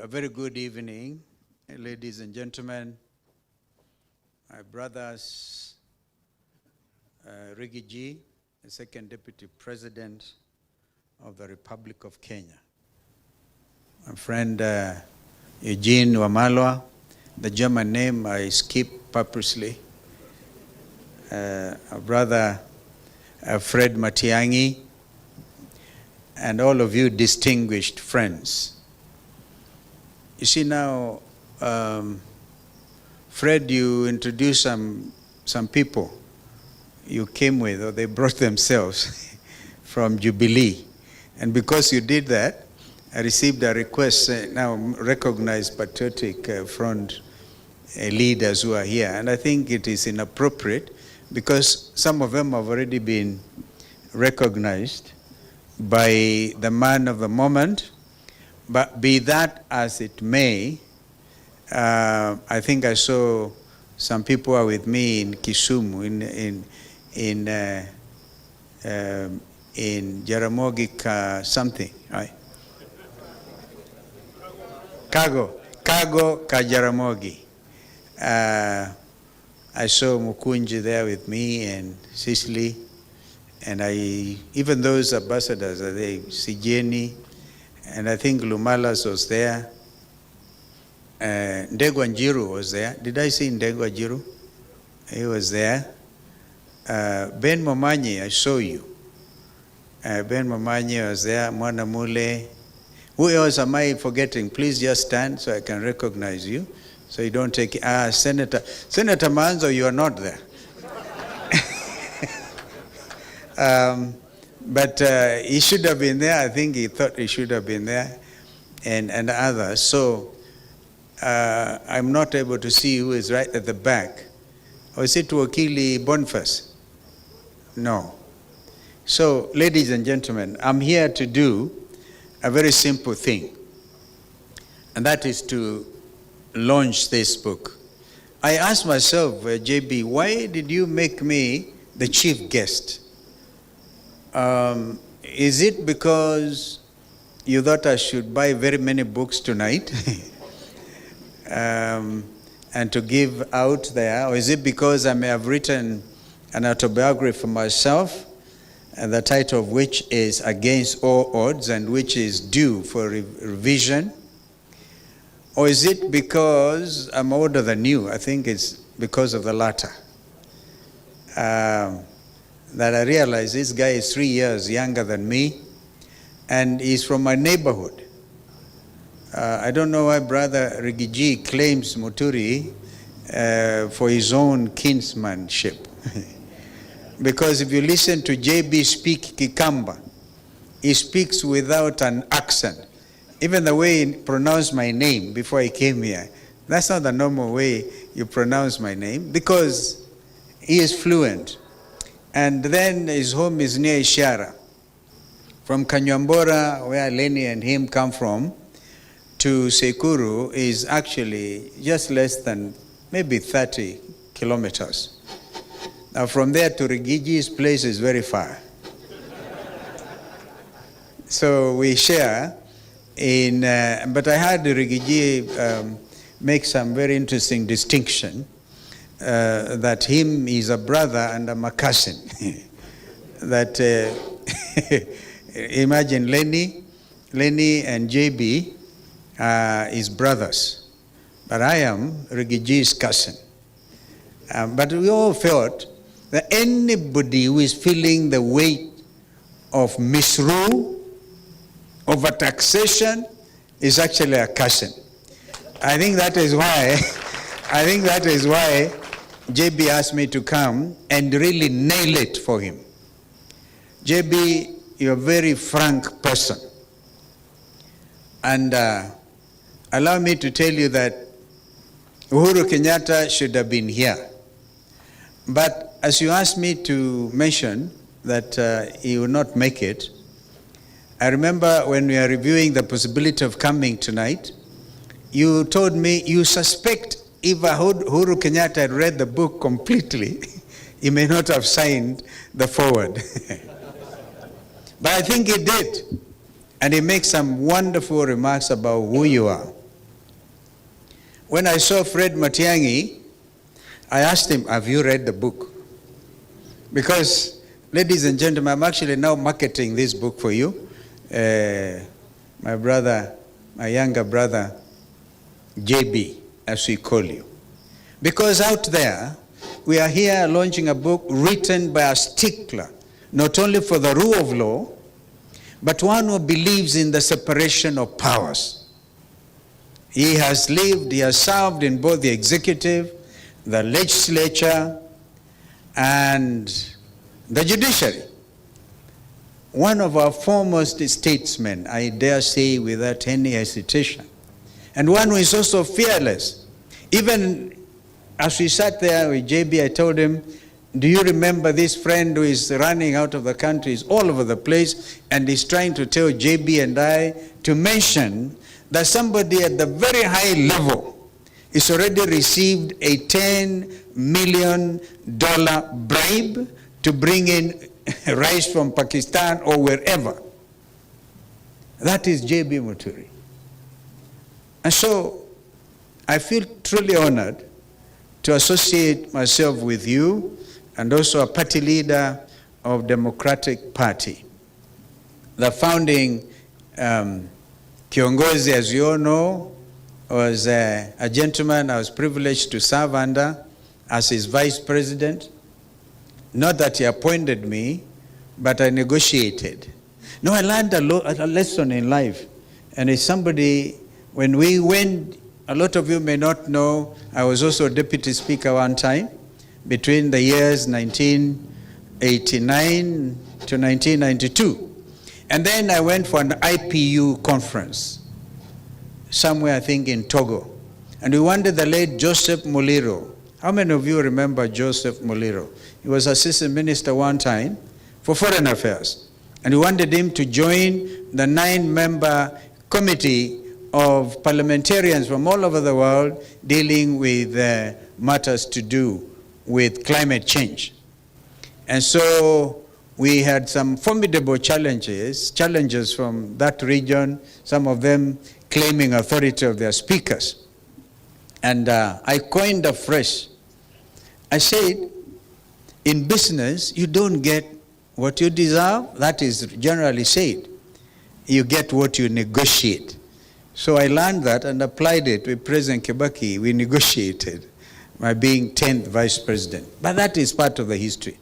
A very good evening, ladies and gentlemen, my brothers, Riggy G, the Second Deputy President of the Republic of Kenya. My friend Eugene Wamalwa, the German name I skipped purposely. Our brother Fred Matiang'i, and all of you distinguished friends. You see now, Fred, you introduced some people you came with, or they brought themselves from Jubilee. And because you did that, I received a request, now recognized patriotic front leaders who are here. And I think it is inappropriate because some of them have already been recognized by the man of the moment. But be that as it may, I think I saw some people are with me in Kisumu, in Jaramogi something, right? Kago ka Jaramogi. I saw Mukunji there with me and Cicely, and even those ambassadors, are they Sijeni? And I think Lumalas was there. Ndegwa Njiru was there. Did I see Ndegwa Njiru? He was there. Ben Momanyi, I saw you. Ben Momanyi was there. Mwana Mule. Who else am I forgetting? Please just stand so I can recognize you. So you don't take it. Senator Manzo, you are not there. But he should have been there. I think he thought he should have been there, and others. So I'm not able to see who is right at the back. Or is it Wakili Boniface? No. So, ladies and gentlemen, I'm here to do a very simple thing, and that is to launch this book. I asked myself, JB, why did you make me the chief guest? Is it because you thought I should buy very many books tonight and to give out there? Or is it because I may have written an autobiography for myself, and the title of which is Against All Odds and which is due for revision? Or is it because I'm older than you? I think it's because of the latter. That I realized this guy is 3 years younger than me, and he's from my neighborhood. I don't know why Brother Rigiji claims Muturi for his own kinsmanship. Because if you listen to JB speak Kikamba, he speaks without an accent. Even the way he pronounced my name before I came here, that's not the normal way you pronounce my name, because he is fluent. And then his home is near Ishara. From Kanyambora, where Lenny and him come from, to Sekuru is actually just less than maybe 30 kilometers. Now from there to Rigiji's place is very far. So we share in, but I heard Rigiji make some very interesting distinction. That him is a brother and I'm a cousin. That imagine Lenny and JB is brothers, but I am Rigiji's cousin. But we all felt that anybody who is feeling the weight of misrule, overtaxation, is actually a cousin. I think that is why JB asked me to come and really nail it for him. JB, you're a very frank person. And allow me to tell you that Uhuru Kenyatta should have been here. But as you asked me to mention that he would not make it, I remember when we are reviewing the possibility of coming tonight, you told me you suspect if Uhuru Kenyatta had read the book completely, he may not have signed the foreword. But I think he did. And he makes some wonderful remarks about who you are. when I saw Fred Matiang'i, I asked him, have you read the book? Because, ladies and gentlemen, I'm actually now marketing this book for you. My brother, my younger brother, JB, as we call you. Because out there, we are here launching a book written by a stickler, not only for the rule of law, but one who believes in the separation of powers. He has lived, he has served in both the executive, the legislature, and the judiciary. One of our foremost statesmen, I dare say without any hesitation, and one who is also fearless. Even as we sat there with JB, I told him, do you remember this friend who is running out of the country, is all over the place, and is trying to tell JB and I to mention that somebody at the very high level is already received a $10 million bribe to bring in rice from Pakistan or wherever. That is JB Muturi. And so I feel truly honored to associate myself with you, and also a party leader of Democratic Party. The founding Kiongozi, as you all know, was a gentleman I was privileged to serve under as his vice president. Not that he appointed me, but I negotiated. No, I learned a lesson in life. And it's somebody, when we went, a lot of you may not know, I was also deputy speaker one time, between the years 1989 to 1992. And then I went for an IPU conference, somewhere I think in Togo. And we wanted the late Joseph Muliro. How many of you remember Joseph Muliro? He was assistant minister one time for foreign affairs. And we wanted him to join the 9-member committee of parliamentarians from all over the world dealing with matters to do with climate change. And so we had some formidable challenges from that region, some of them claiming authority of their speakers. And I coined a phrase. I said, in business, you don't get what you deserve. That is generally said. You get what you negotiate. So I learned that and applied it with President Kibaki. We negotiated my being 10th vice president. But that is part of the history.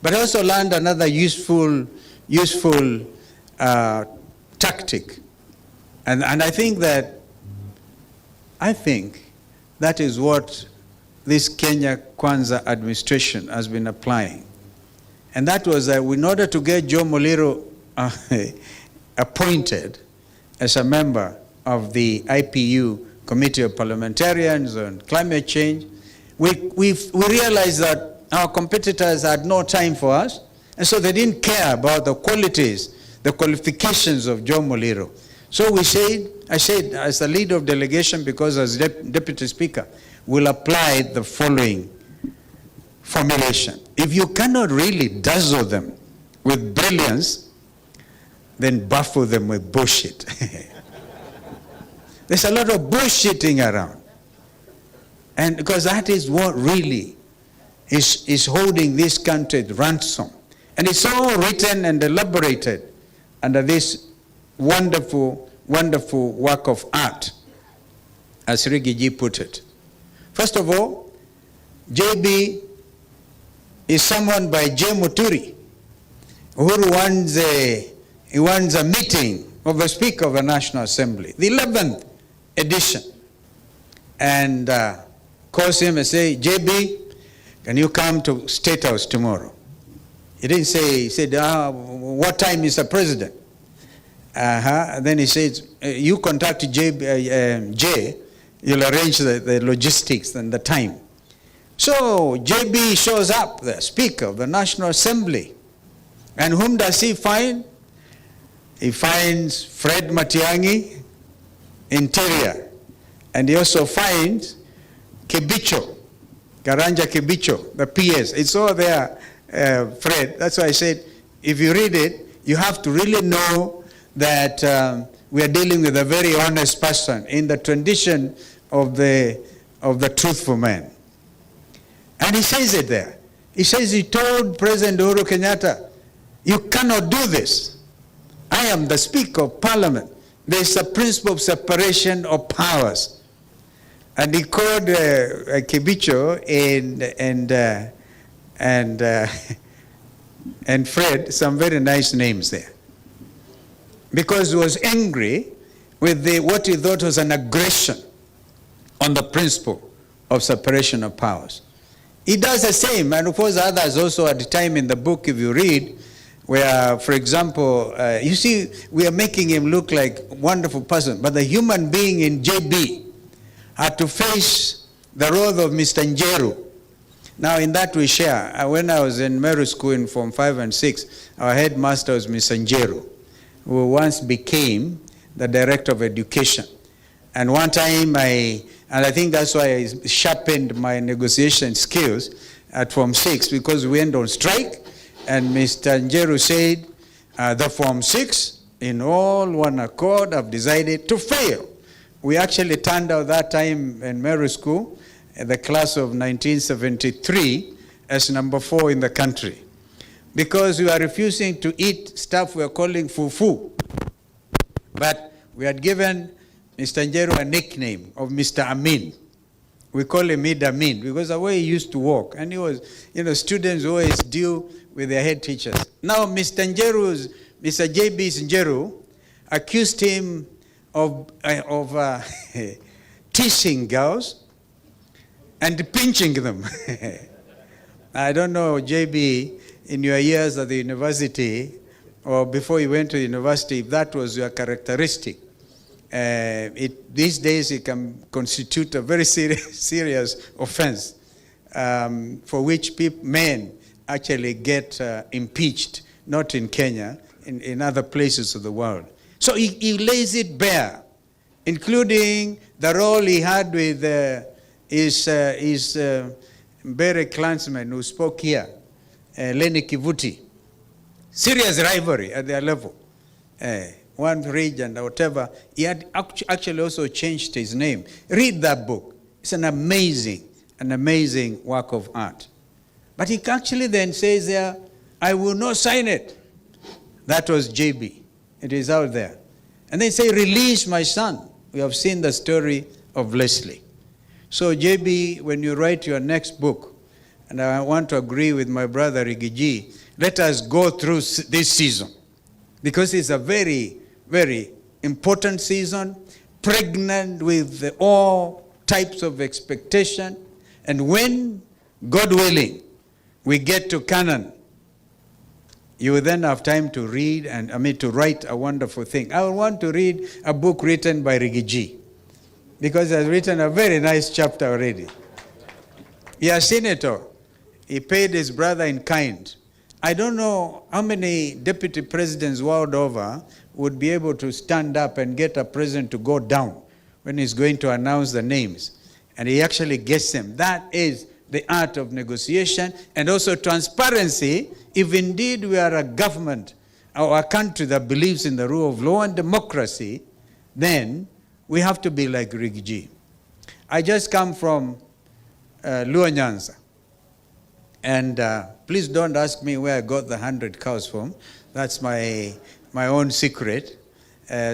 But I also learned another useful tactic. And I think that is what this Kenya Kwanza administration has been applying. And that was that in order to get Joe Muliro appointed as a member of the IPU Committee of Parliamentarians on Climate Change, we realized that our competitors had no time for us, and so they didn't care about the qualities, the qualifications of Joe Muliro. So I said, as the leader of delegation, because as deputy speaker, we'll apply the following formulation. If you cannot really dazzle them with brilliance, then baffle them with bullshit. There's a lot of bullshitting around. And because that is what really is holding this country at ransom. And it's all written and elaborated under this wonderful, wonderful work of art, as Rigiji put it. First of all, JB is summoned by J. Muturi, who wants a meeting of the Speaker of the National Assembly, the 11th edition, and calls him and say, JB, can you come to State House tomorrow? He didn't say, he said, what time, Mr. President? And then he says, you contact Jay, you'll arrange the logistics and the time. So JB shows up, the Speaker of the National Assembly. And whom does he find? He finds Fred Matiang'i, Interior. And he also finds Kibicho, Karanja Kibicho, the PS. It's all there, Fred. That's why I said, if you read it, you have to really know that we are dealing with a very honest person. In the tradition of the truthful man. And he says it there. He says he told President Uhuru Kenyatta, you cannot do this. I am the Speaker of Parliament. There is a principle of separation of powers. And he called Kibicho and Fred some very nice names there. Because he was angry with what he thought was an aggression on the principle of separation of powers. He does the same, and of course others also at the time in the book, if you read, where, for example, you see, we are making him look like a wonderful person, but the human being in JB had to face the role of Mr. Njeru. Now, in that we share. When I was in Meru School in Form 5 and 6, our headmaster was Mr. Njeru, who once became the director of education. And one time and I think that's why I sharpened my negotiation skills at Form 6, because we went on strike, and Mr. Njeru said, the Form 6, in all one accord, have decided to fail. We actually turned out that time in Meru School, the class of 1973, as number 4 in the country, because we were refusing to eat stuff we were calling fufu. But we had given Mr. Njeru a nickname of Mr. Amin. We call him Mid Amin because the way he used to walk. And he was, students always deal with their head teachers. Now, Mr. J.B. Njeru accused him of teasing girls and pinching them. I don't know, J.B., in your years at the university, or before you went to university, if that was your characteristic. These days it can constitute a very serious offense for which men actually get impeached, not in Kenya, in other places of the world. So he lays it bare, including the role he had with his Mbere clansman who spoke here, Lenny Kivuti. Serious rivalry at their level. One region or whatever, he had actually also changed his name. Read that book. It's an amazing work of art. But he actually then says there, I will not sign it. That was JB. It is out there. And they say, release my son. We have seen the story of Leslie. So JB, when you write your next book, and I want to agree with my brother Rigiji, let us go through this season. Because it's a very, very important season, pregnant with all types of expectation. And when, God willing, we get to Canaan, you will then have time to read to write a wonderful thing. I want to read a book written by Rigiji, because he has written a very nice chapter already. He has seen it all. He paid his brother in kind. I don't know how many deputy presidents world over would be able to stand up and get a president to go down when he's going to announce the names. And he actually gets them. That is the art of negotiation and also transparency. If indeed we are a government or a country that believes in the rule of law and democracy, then we have to be like Rigiji. I just come from Luo Nyanza. And please don't ask me where I got the 100 cows from. That's my own secret.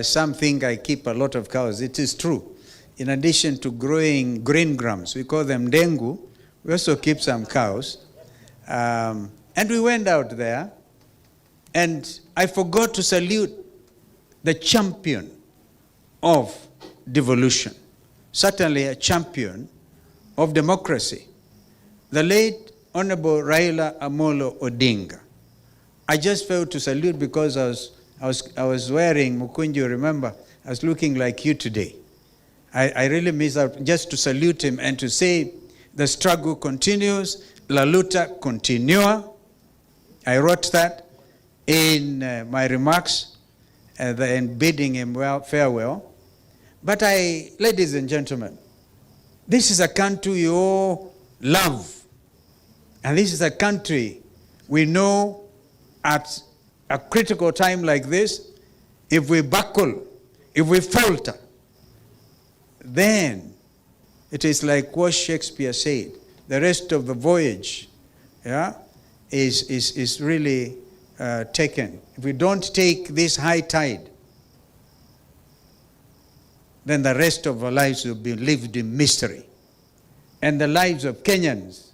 Some think I keep a lot of cows. It is true. In addition to growing green grams, we call them dengu, we also keep some cows. And we went out there, and I forgot to salute the champion of devolution, certainly a champion of democracy, the late Honorable Raila Amolo Odinga. I just failed to salute because I was wearing Mukunju, remember? I was looking like you today. I really missed out just to salute him and to say the struggle continues, la luta continua. I wrote that in my remarks and bidding him farewell. But ladies and gentlemen, this is a country you all love. And this is a country we know at a critical time like this, if we buckle, if we falter, then It is like what Shakespeare said. The rest of the voyage, is really taken. If we don't take this high tide, then the rest of our lives will be lived in mystery. And the lives of Kenyans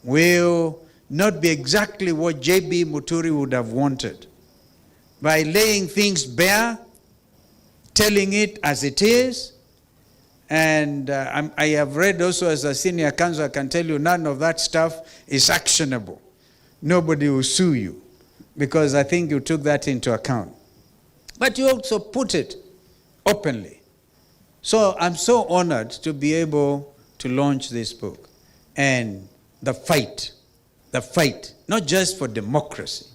will not be exactly what J.B. Muturi would have wanted. By laying things bare, telling it as it is, and I have read also as a senior counsel, I can tell you none of that stuff is actionable. Nobody will sue you, because I think you took that into account. But you also put it openly. So I'm so honored to be able to launch this book. And the fight, not just for democracy,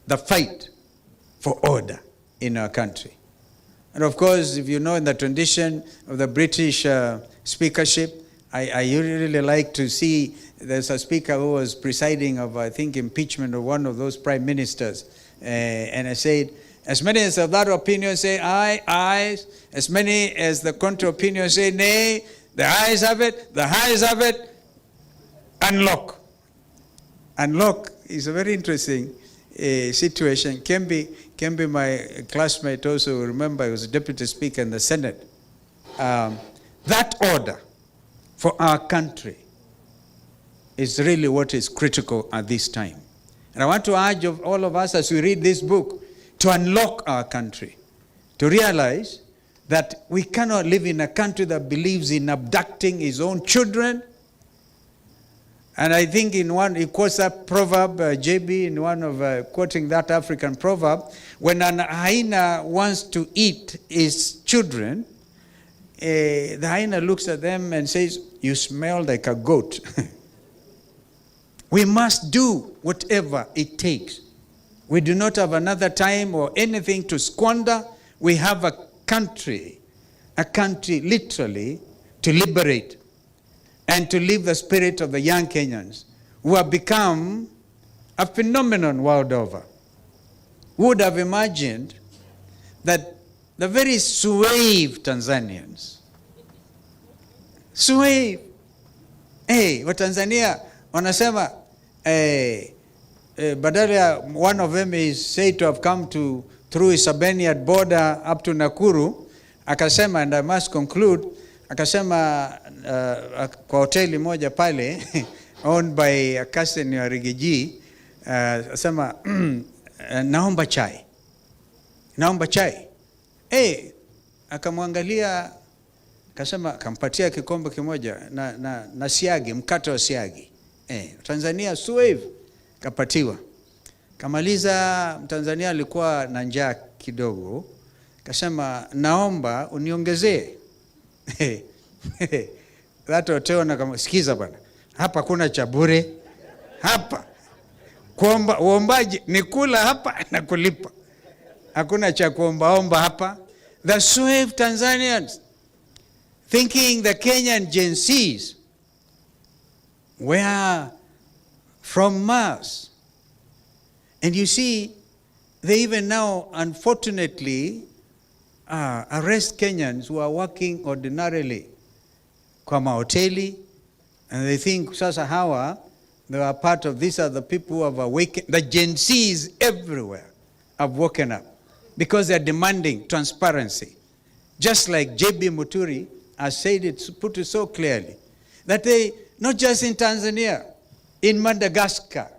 the fight for order in our country. And of course, if you know, in the tradition of the British speakership, I really like to see there's a speaker who was presiding of, I think, impeachment of one of those prime ministers. And I said, as many as of that opinion say aye, aye. As many as the contrary opinion say nay. The ayes have it, the ayes have it. Unlock. Unlock is a very interesting situation. Can be my classmate also, remember, he was a deputy speaker in the Senate. That order for our country is really what is critical at this time. And I want to urge of all of us as we read this book to unlock our country, to realize that we cannot live in a country that believes in abducting his own children. And I think in one, he quotes that proverb, JB, in one of quoting that African proverb, when an hyena wants to eat his children, the hyena looks at them and says, "You smell like a goat." We must do whatever it takes. We do not have another time or anything to squander. We have a country literally to liberate, and to live the spirit of the young Kenyans who have become a phenomenon world over. Who would have imagined that the very suave Tanzanians, Watanzania wanasema, badala one of them is said to have come through Isabenian border up to Nakuru, akasema, and I must conclude, akasema kwa hoteli moja pale owned by a cousin ya Rigiji, akasema naomba chai. Akamwangalia, akasema, akampatia kikombe kimoja na siagi, mkate wa siagi. Tanzania suave, kapatiwa. Kamaliza, Mtanzania alikuwa na njaa kidogo, akasema, naomba uniongezee. That hotel na kama, sikiza bwana, hapa kuna cha bure. Hapa kuomba, uombaji ni kula hapa na kulipa. Hakuna cha kuomba hapa. The suave Tanzanians thinking the Kenyan Gen Zs were from Mars. And you see, they even now, unfortunately, arrest Kenyans who are working ordinarily kwa mahoteli, and they think sasa hawa, they are part of, these are the people who have awakened. The Gen Zs everywhere have woken up because they are demanding transparency. Just like J.B. Muturi has said it, put it so clearly, that they, not just in Tanzania, in Madagascar.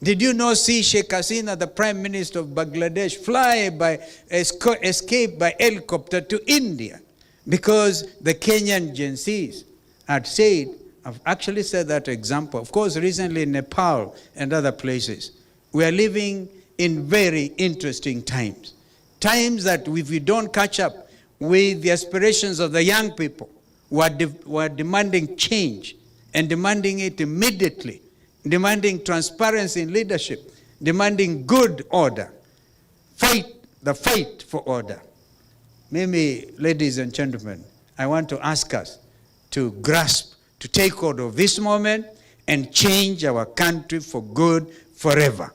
Did you not see Sheikh Hasina, the Prime Minister of Bangladesh, escape by helicopter to India? Because the Kenyan Gen Zs had said, I've actually said that example, of course, recently in Nepal and other places. We are living in very interesting times. Times that if we don't catch up with the aspirations of the young people who are demanding change and demanding it immediately, demanding transparency in leadership, demanding good order, the fight for order. Maybe, ladies and gentlemen, I want to ask us to grasp, to take hold of this moment and change our country for good forever.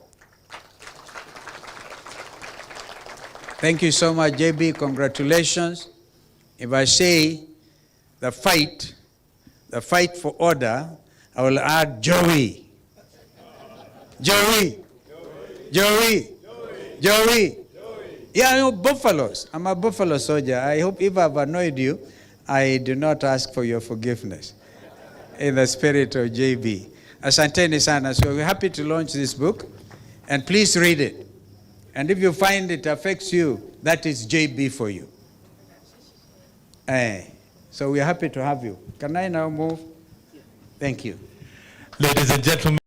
Thank you so much, JB. Congratulations. If I say the fight the fight for order, I will add Joey. Joey. Joey. Joey. Yeah, I know buffaloes. I'm a buffalo soldier. I hope if I've annoyed you, I do not ask for your forgiveness. In the spirit of JB. Asanteni sana. So we're happy to launch this book. And please read it. And if you find it affects you, that is JB for you. So we're happy to have you. Can I now move? Thank you. Ladies and gentlemen.